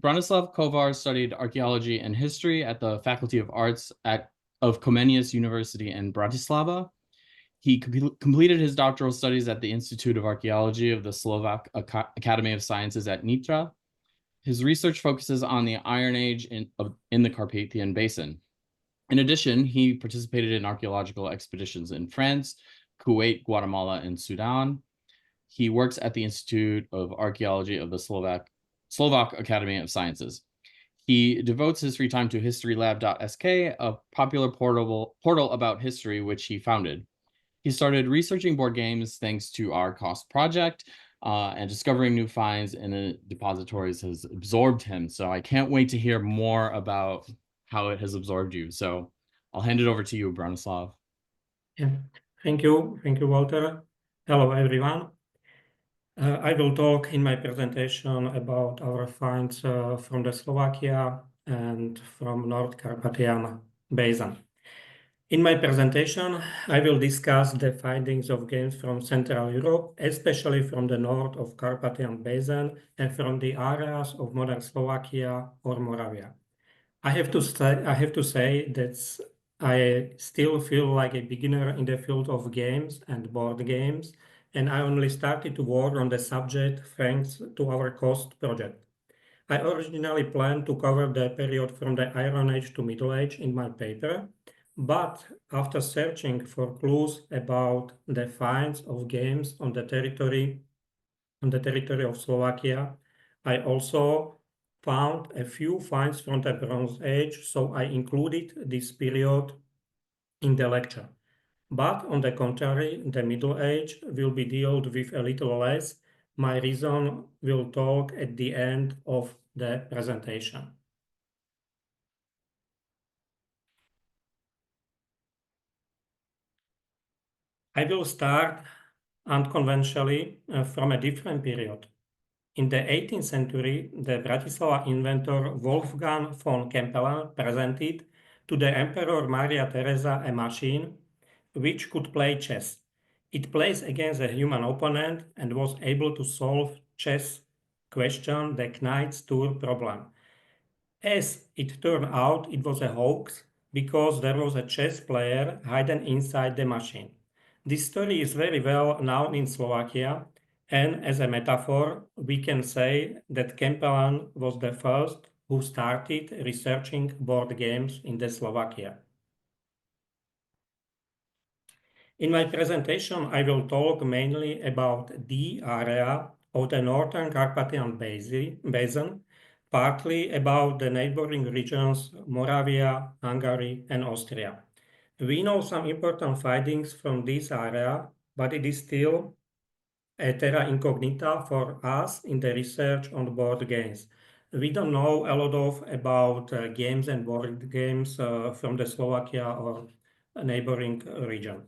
Branislav Kovar studied archaeology and history at the Faculty of Arts of Comenius University in Bratislava. He completed his doctoral studies at the Institute of Archaeology of the Slovak Academy of Sciences at Nitra. His research focuses on the Iron Age in the Carpathian Basin. In addition, he participated in archaeological expeditions in France, Kuwait, Guatemala, and Sudan. He works at the Institute of Archaeology of the Slovak Academy of Sciences. He devotes his free time to historylab.sk, a popular portal about history which he founded. He started researching board games thanks to our COST project, and discovering new finds in the depositories has absorbed him. So I can't wait to hear more about how it has absorbed you. So I'll hand it over to you, Branislav. Yeah, thank you, Walter. Hello, everyone. I will talk in my presentation about our finds from the Slovakia and from North Carpathian Basin. In my presentation, I will discuss the findings of games from Central Europe, especially from the north of Carpathian Basin and from the areas of modern Slovakia or Moravia. I have to say that I still feel like a beginner in the field of games and board games, and I only started to work on the subject thanks to our COST project. I originally planned to cover the period from the Iron Age to Middle Age in my paper, but after searching for clues about the finds of games on the territory of Slovakia, I also found a few finds from the Bronze Age, so I included this period in the lecture. But on the contrary, the Middle Age will be dealt with a little less. My reason will talk at the end of the presentation. I will start unconventionally from a different period. In the 18th century, the Bratislava inventor Wolfgang von Kempelen presented to the Emperor Maria Theresa a machine which could play chess. It plays against a human opponent and was able to solve chess question, the Knight's Tour problem. As it turned out, it was a hoax because there was a chess player hidden inside the machine. This story is very well known in Slovakia, and as a metaphor, we can say that Kempelen was the first who started researching board games in the Slovakia. In my presentation, I will talk mainly about the area of the Northern Carpathian Basin, partly about the neighboring regions Moravia, Hungary, and Austria. We know some important findings from this area, but it is still a terra incognita for us in the research on board games. We don't know a lot about games and board games from the Slovakia or a neighboring region.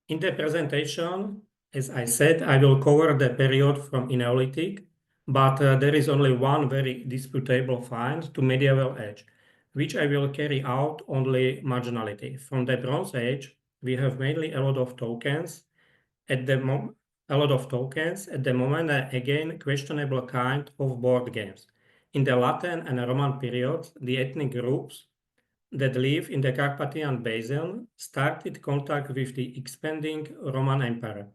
In the presentation, as I said, I will cover the period from Neolithic, but there is only one very disputable find to medieval age, which I will carry out only marginality. From the Bronze Age, we have mainly a lot of tokens. At the moment, again, questionable kind of board games. In the Latin and Roman periods, the ethnic groups that live in the Carpathian Basin started contact with the expanding Roman Empire.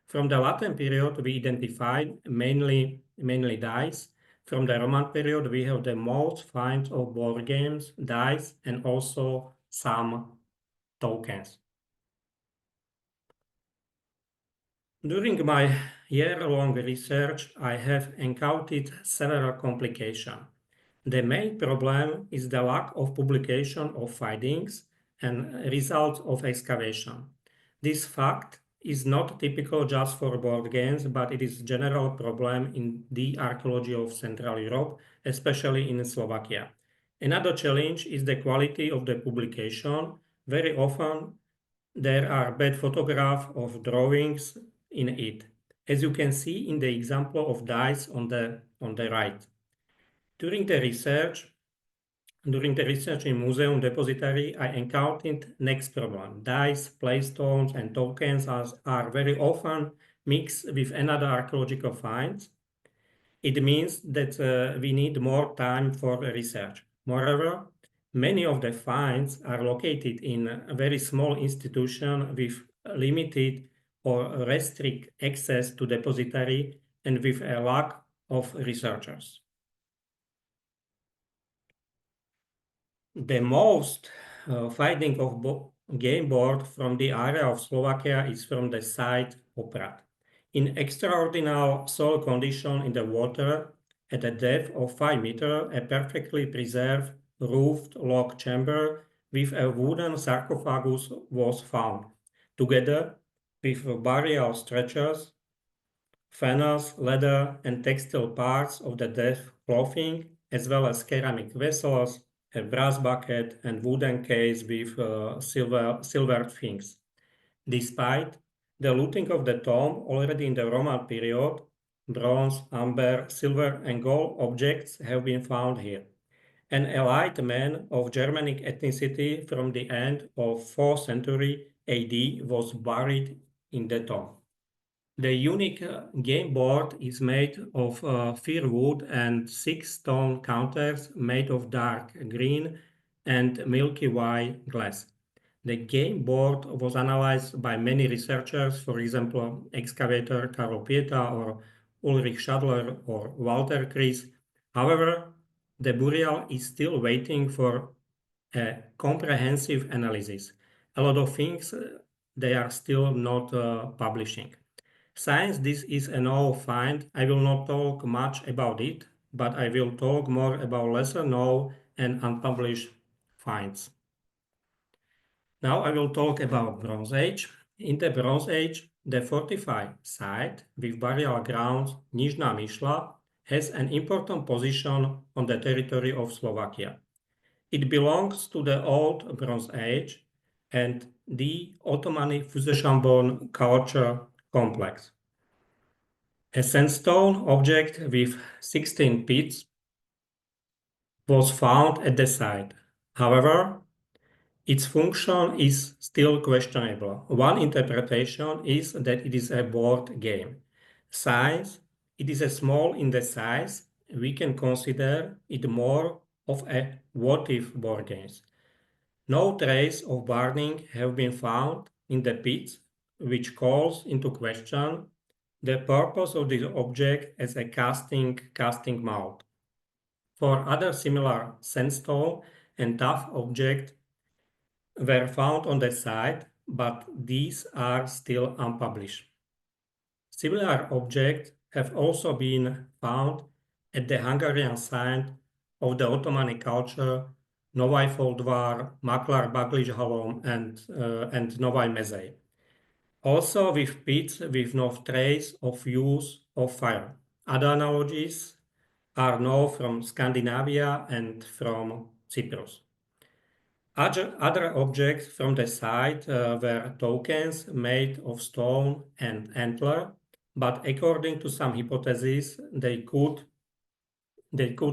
From the Latin period, we identified mainly dice. From the Roman period, we have the most finds of board games, dice, and also some tokens. During my year-long research, I have encountered several complications. The main problem is the lack of publication of findings and results of excavation. This fact is not typical just for board games, but it is a general problem in the archaeology of Central Europe, especially in Slovakia. Another challenge is the quality of the publication. Very often, there are bad photographs of drawings in it, as you can see in the example of dice on the right. During the research in Museum Depository, I encountered next problem. Dice, playstones, and tokens are very often mixed with another archaeological finds, it means that we need more time for research. Moreover, many of the finds are located in a very small institution with limited or restrict access to depository and with a lack of researchers. The most finding of game board from the area of Slovakia is from the site Oprat. In extraordinary soil condition in the water at a depth of 5 meters, a perfectly preserved roofed log chamber with a wooden sarcophagus was found, together with burial stretchers, funnels, leather, and textile parts of the dead clothing, as well as ceramic vessels, a brass bucket, and wooden case with silver things. Despite the looting of the tomb already in the Roman period, bronze, amber, silver, and gold objects have been found here. An elite man of Germanic ethnicity from the end of 4th century AD was buried in the tomb. The unique game board is made of fir wood and 6 stone counters made of dark green and milky white glass. The game board was analyzed by many researchers, for example, excavator Karol Pieta or Ulrich Schadler or Walter Kries. However, the burial is still waiting for a comprehensive analysis. A lot of things they are still not publishing. Since this is a novel find, I will not talk much about it, but I will talk more about lesser known and unpublished finds. Now I will talk about Bronze Age. In the Bronze Age, the fortified site with burial grounds Nižná Myšla has an important position on the territory of Slovakia. It belongs to the Old Bronze Age and the Ottoman Fuzeshambon culture complex. A sandstone object with 16 pits was found at the site. However, its function is still questionable. One interpretation is that it is a board game. Since it is a small in the size, we can consider it more of a what-if board game. No trace of burning have been found in the pits, which calls into question the purpose of this object as a casting mouth. For other similar sandstone and tuff objects were found on the site, but these are still unpublished. Similar objects have also been found at the Hungarian site of the Ottoman culture, Novaj Foldvar, Maklar Bagližhalom, and Novaj Mezej. Also with pits with no trace of use of fire. Other analogies are known from Scandinavia and from Cyprus. Other objects from the site were tokens made of stone and antler, but according to some hypotheses, they could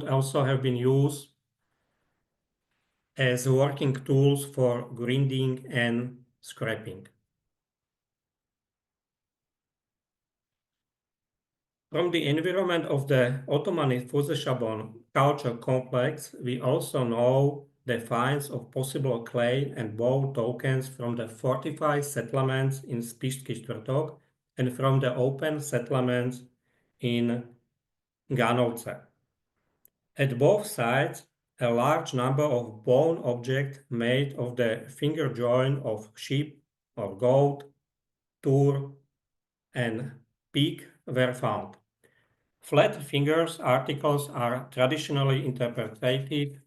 also have been used as working tools for grinding and scraping. From the environment of the Ottoman Fuzeshabon culture complex, we also know the finds of possible clay and bow tokens from the fortified settlements in Spišský Štvrtok and from the open settlements in Ganovce. At both sides, a large number of bone objects made of the finger joint of sheep or goat, tour, and pig were found. Flat fingers articles are traditionally interpreted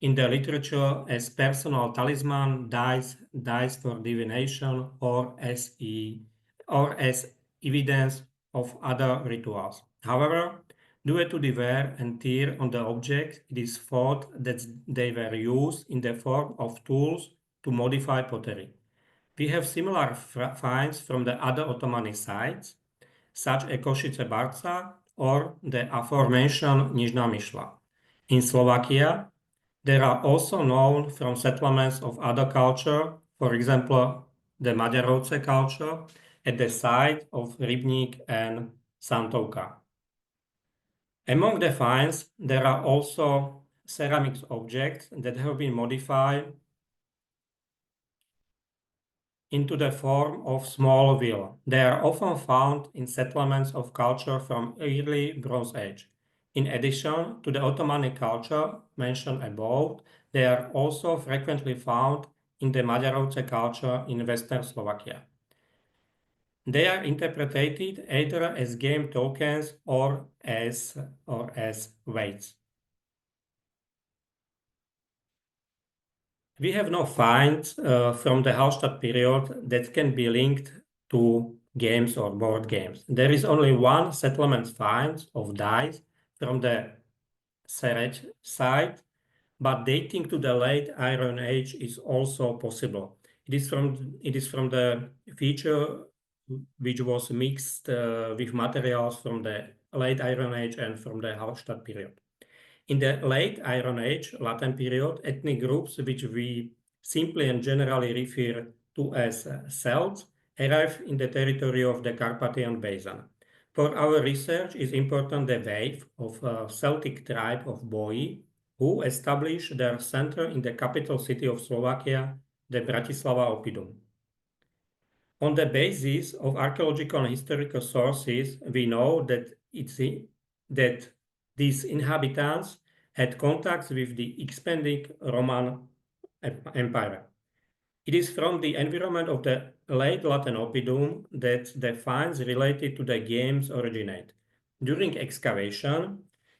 in the literature as personal talisman, dice for divination, or as evidence of other rituals. However, due to the wear and tear on the object, it is thought that they were used in the form of tools to modify pottery. We have similar finds from the other Ottoman sites, such as Košice Barca or the aforementioned Nižná Myšla. In Slovakia, there are also known from settlements of other culture, for example, the Maďarovce culture, at the site of Rybník and Santovka. Among the finds, there are also ceramics objects that have been modified into the form of small wheel. They are often found in settlements of culture from early Bronze Age. In addition to the Ottoman culture mentioned above, they are also frequently found in the Magyarovce culture in Western Slovakia. They are interpreted either as game tokens or as weights. We have no finds from the Hallstatt period that can be linked to games or board games. There is only one settlement find of dice from the Serech site, but dating to the late Iron Age is also possible. It is from the feature which was mixed with materials from the late Iron Age and from the Hallstatt period. In the late Iron Age, Latin period, ethnic groups which we simply and generally refer to as Celts arrived in the territory of the Carpathian Basin. For our research, it is important the wave of a Celtic tribe of Boii who established their center in the capital city of Slovakia, the Bratislava Oppidum. On the basis of archaeological and historical sources, we know that these inhabitants had contacts with the expanding Roman Empire. It is from the environment of the late Latin Oppidum that the finds related to the games originate. During excavation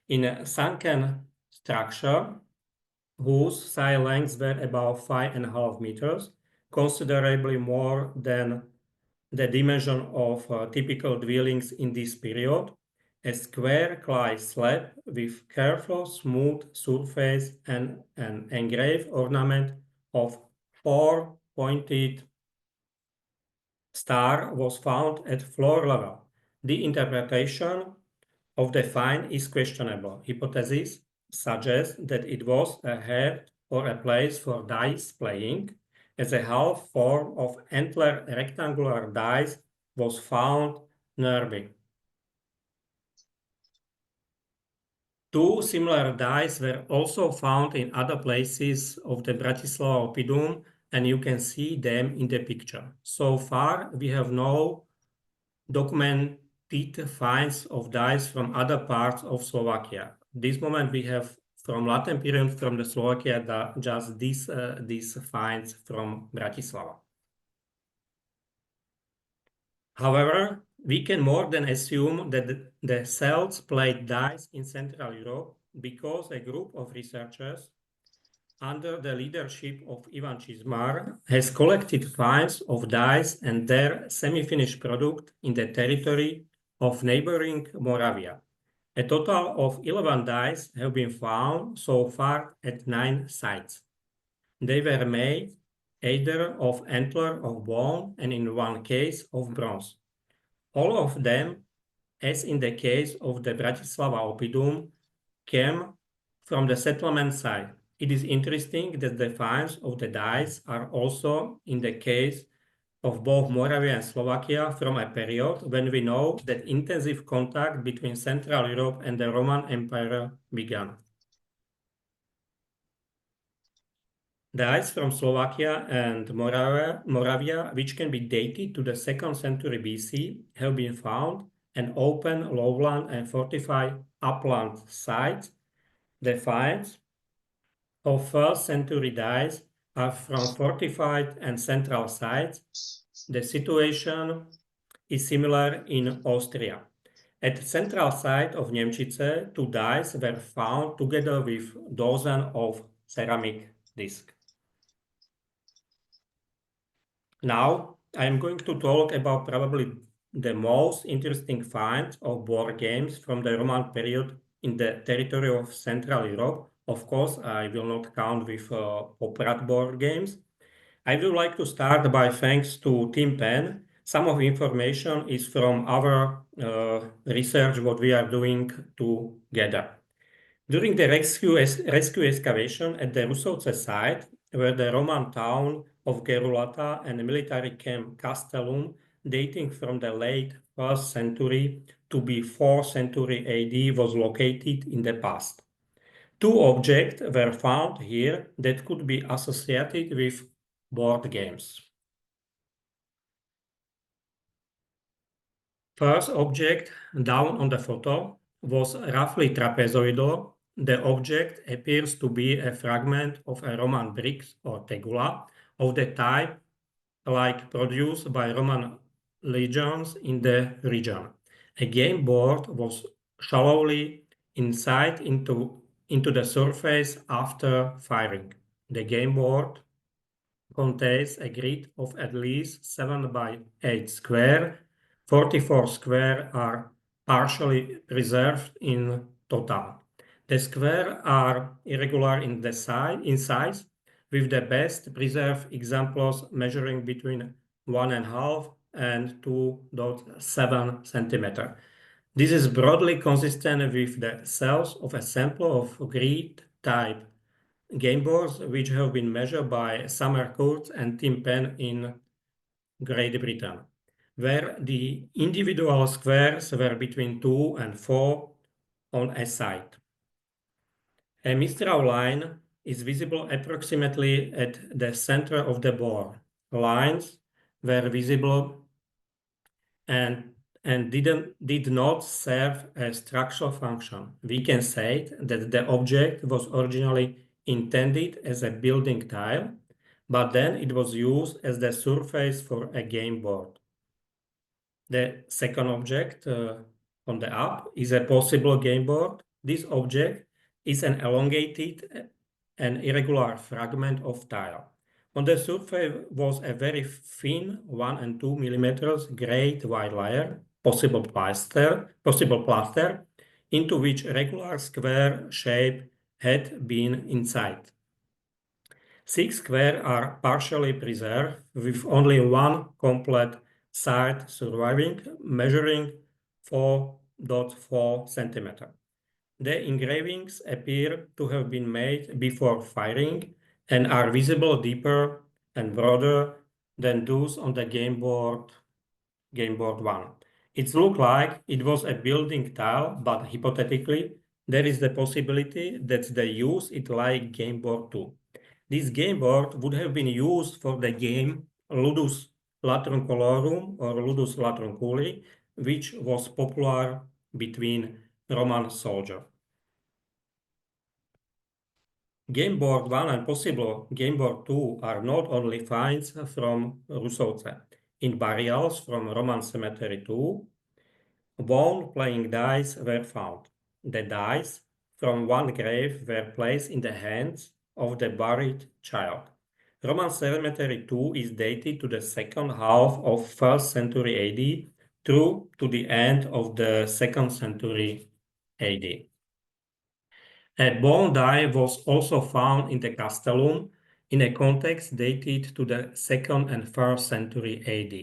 in a sunken structure, whose side lengths were about 5.5 meters, considerably more than the dimension of typical dwellings in this period, a square clay slab with careful, smooth surface and an engraved ornament of 4 pointed star was found at floor level. The interpretation of the find is questionable. Hypotheses suggest that it was a head or a place for dice playing, as a half form of antler rectangular dice was found nearby. Two similar dice were also found in other places of the Bratislava Oppidum, and you can see them in the picture. So far, we have no documented finds of dice from other parts of Slovakia. This moment we have from Latin period from the Slovakia just these finds from Bratislava. However, we can more than assume that the Celts played dice in Central Europe because a group of researchers under the leadership of Ivan Čizmar has collected finds of dice and their semi-finished product in the territory of neighboring Moravia. A total of 11 dice have been found so far at 9 sites. They were made either of antler of bone and in one case of bronze. All of them, as in the case of the Bratislava Oppidum, came from the settlement side. It is interesting that the finds of the dice are also in the case of both Moravia and Slovakia from a period when we know that intensive contact between Central Europe and the Roman Empire began. Dice from Slovakia and Moravia, which can be dated to the 2nd century BC, have been found in open lowland and fortified upland sites. The finds of 1st century dice are from fortified and central sites. The situation is similar in Austria. At the central site of Nemčice, 2 dice were found together with dozen of ceramic discs. Now, I am going to talk about probably the most interesting find of board games from the Roman period in the territory of Central Europe. Of course, I will not count with opera board games. I would like to start by thanks to Team Pen. Some of information is from our research, what we are doing together. During the rescue excavation at the Rusovce site, where the Roman town of Gerulata and the military camp Castellum dating from the late 1st century to be 4th century AD was located in the past. Two objects were found here that could be associated with board games. First object down on the photo was roughly trapezoidal. The object appears to be a fragment of a Roman brick or tegula of the type like produced by Roman legions in the region. A game board was shallowly inset into the surface after firing. The game board contains a grid of at least 7 by 8 square. 44 square are partially preserved in total. The squares are irregular in size, with the best preserved examples measuring between 1.5 and 2.7 centimeter. This is broadly consistent with the cells of a sample of grid type game boards which have been measured by Summer Court and Tim Penn in Great Britain, where the individual squares were between 2 and 4 on a side. A Mistral line is visible approximately at the center of the board. Lines were visible and did not serve a structural function. We can say that the object was originally intended as a building tile, but then it was used as the surface for a game board. The second object on the up is a possible game board. This object is an elongated and irregular fragment of tile. On the surface was a very thin 1 and 2 millimeters grade white layer, possible plaster, into which regular square shape had been inside. 6 squares are partially preserved, with only one complete side surviving, measuring 4.4 centimeters. The engravings appear to have been made before firing and are visible deeper and broader than those on the game board 1. It looks like it was a building tile, but hypothetically, there is the possibility that they use it like game board 2. This game board would have been used for the game Ludus Latrum Colorum or Ludus Latrum Culi, which was popular between Roman soldiers. Game board 1 and possible game board 2 are not only finds from Rusovce. In burials from Roman cemetery too, bone playing dice were found. The dice from one grave were placed in the hands of the buried child. Roman cemetery 2 is dated to the second half of 1st century AD through to the end of the 2nd century AD. A bone die was also found in the Castellum in a context dated to the 2nd and 1st century AD.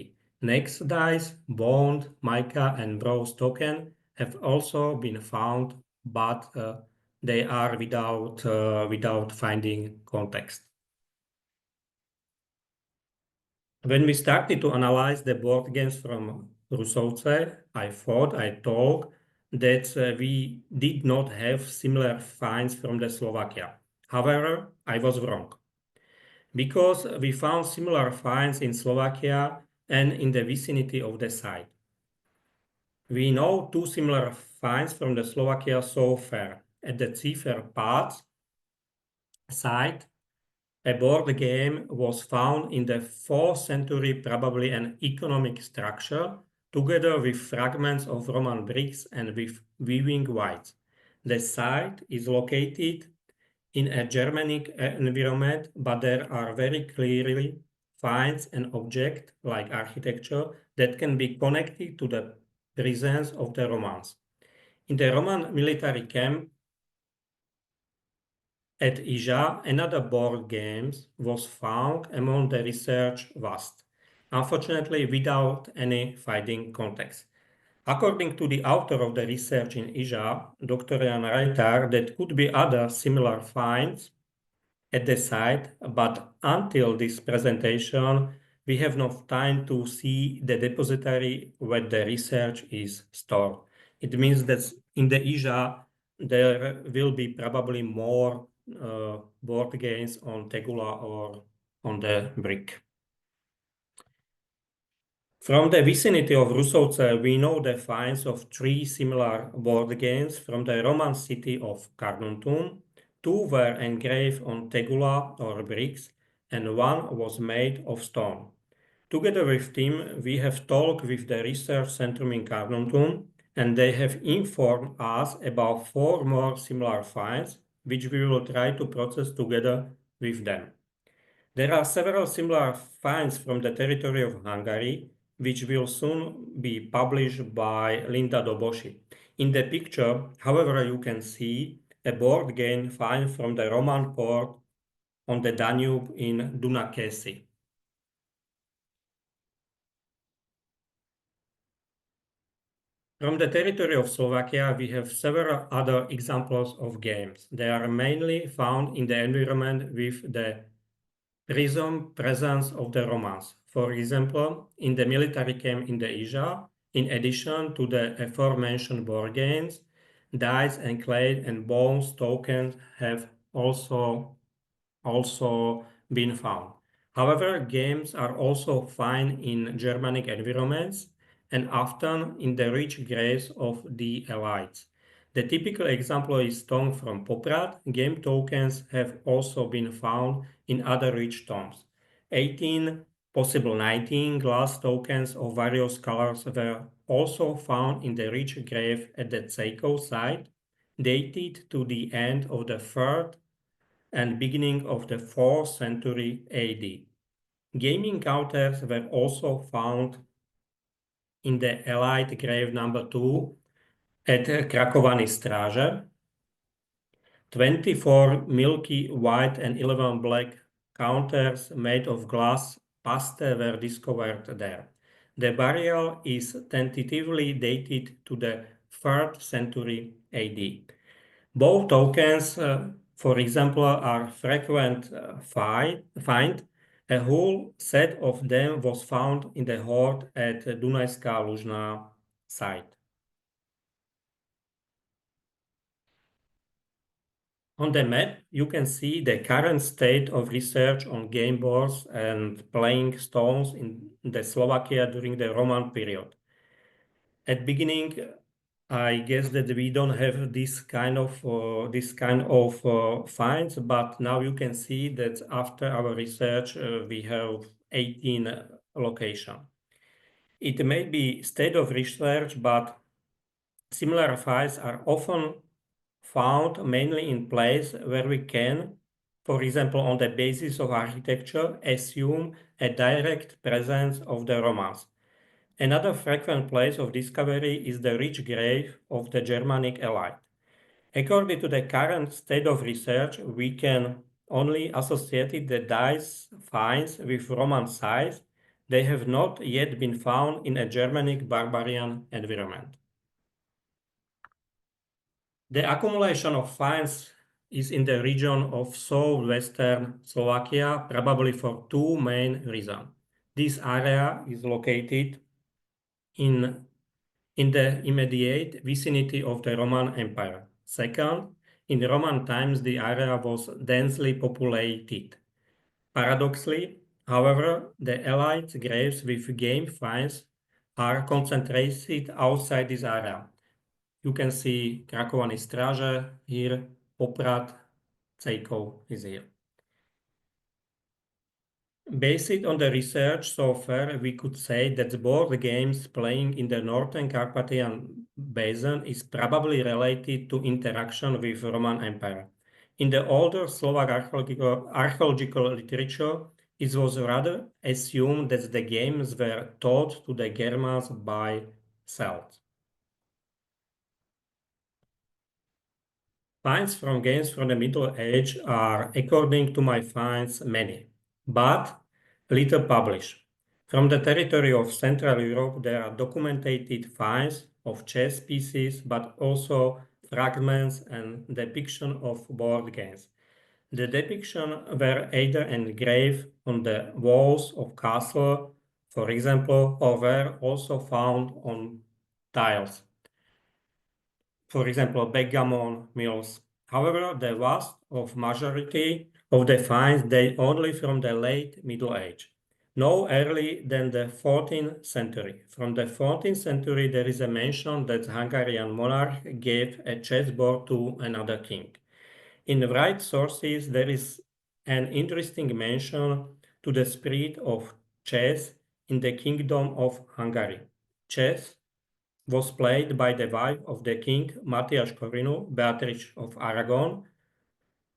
Next dies, bone, mica, and bronze token have also been found, but they are without finding context. When we started to analyze the board games from Rusovce, I thought I told that we did not have similar finds from the Slovakia. However, I was wrong, because we found similar finds in Slovakia and in the vicinity of the site. We know two similar finds from the Slovakia so far. At the Cipher Pass site, a board game was found in the 4th century, probably an economic structure, together with fragments of Roman bricks and with weaving whites. The site is located in a Germanic environment, but there are very clearly finds and objects like architecture that can be connected to the presence of the Romans. In the Roman military camp at Ija, another board game was found among the research vast, unfortunately without any fighting context. According to the author of the research in Ija, Dr. Jan Reiter, there could be other similar finds at the site, but until this presentation, we have no time to see the depository where the research is stored. It means that in the IJA, there will be probably more board games on Tegula or on the brick. From the vicinity of Rusovce, we know the finds of 3 similar board games from the Roman city of Carnuntum. 2 were engraved on tegula or bricks, and 1 was made of stone. Together with Tim, we have talked with the research centrum in Carnuntum, and they have informed us about 4 more similar finds, which we will try to process together with them. There are several similar finds from the territory of Hungary, which will soon be published by Linda Dobosi. In the picture, however, you can see a board game find from the Roman port on the Danube in Dunakeszi. From the territory of Slovakia, we have several other examples of games. They are mainly found in the environment with the presence of the Romans. For example, in the military camp in the Ija, in addition to the aforementioned board games, dice and clay and bones tokens have also been found. However, games are also found in Germanic environments and often in the rich graves of the elites. The typical example is stone from Poprad. Game tokens have also been found in other rich tombs. 18, possible 19 glass tokens of various colors were also found in the rich grave at the Tseiko site, dated to the end of the 3rd and beginning of the 4th century AD. Gaming counters were also found in the elite grave number 2 at Krakovaný Stráže. 24 milky white and 11 black counters made of glass paste were discovered there. The burial is tentatively dated to the 3rd century AD. Both tokens, for example, are frequent find. A whole set of them was found in the hoard at Dunajská Lužná site. On the map, you can see the current state of research on game boards and playing stones in the Slovakia during the Roman period. At beginning, I guess that we don't have this kind of finds, but now you can see that after our research, we have 18 locations. It may be state of research, but similar finds are often found mainly in places where we can, for example, on the basis of architecture, assume a direct presence of the Romans. Another frequent place of discovery is the rich grave of the Germanic elite. According to the current state of research, we can only associate the dice finds with Roman sites. They have not yet been found in a Germanic barbarian environment. The accumulation of finds is in the region of southwestern Slovakia, probably for 2 main reasons. This area is located in the immediate vicinity of the Roman Empire. Second, in Roman times, the area was densely populated. Paradoxically, however, the elite graves with game finds are concentrated outside this area. You can see Krakovaný Stráže here, Poprad, Tseiko is here. Based on the research so far, we could say that board games playing in the Northern Carpathian Basin is probably related to interaction with Roman Empire. In the older Slovak archaeological literature, it was rather assumed that the games were taught to the Germans by Celts. Finds from games from the Middle Age are, according to my finds, many, but little published. From the territory of Central Europe, there are documented finds of chess pieces, but also fragments and depiction of board games. The depiction were either engraved on the walls of castle, for example, or were also found on tiles. For example, backgammon mills. However, the vast of majority of the finds date only from the late Middle Age, no earlier than the 14th century. From the 14th century, there is a mention that Hungarian monarch gave a chessboard to another king. In the right sources, there is an interesting mention to the spirit of chess in the Kingdom of Hungary. Chess was played by the wife of the king, Matthias Corvinus, Beatrice of Aragon,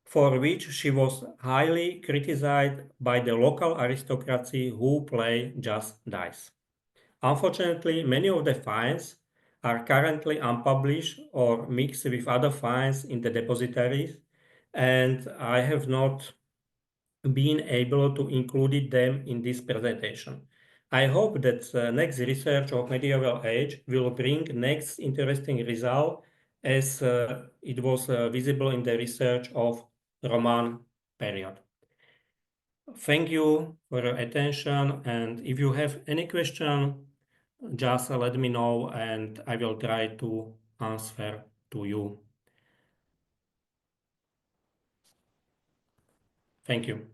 for which she was highly criticized by the local aristocracy who play just dice. Unfortunately, many of the finds are currently unpublished or mixed with other finds in the depositories, and I have not been able to include them in this presentation. I hope that next research of medieval age will bring next interesting result as it was visible in the research of Roman period. Thank you for your attention, and if you have any question, just let me know and I will try to answer to you. Thank you.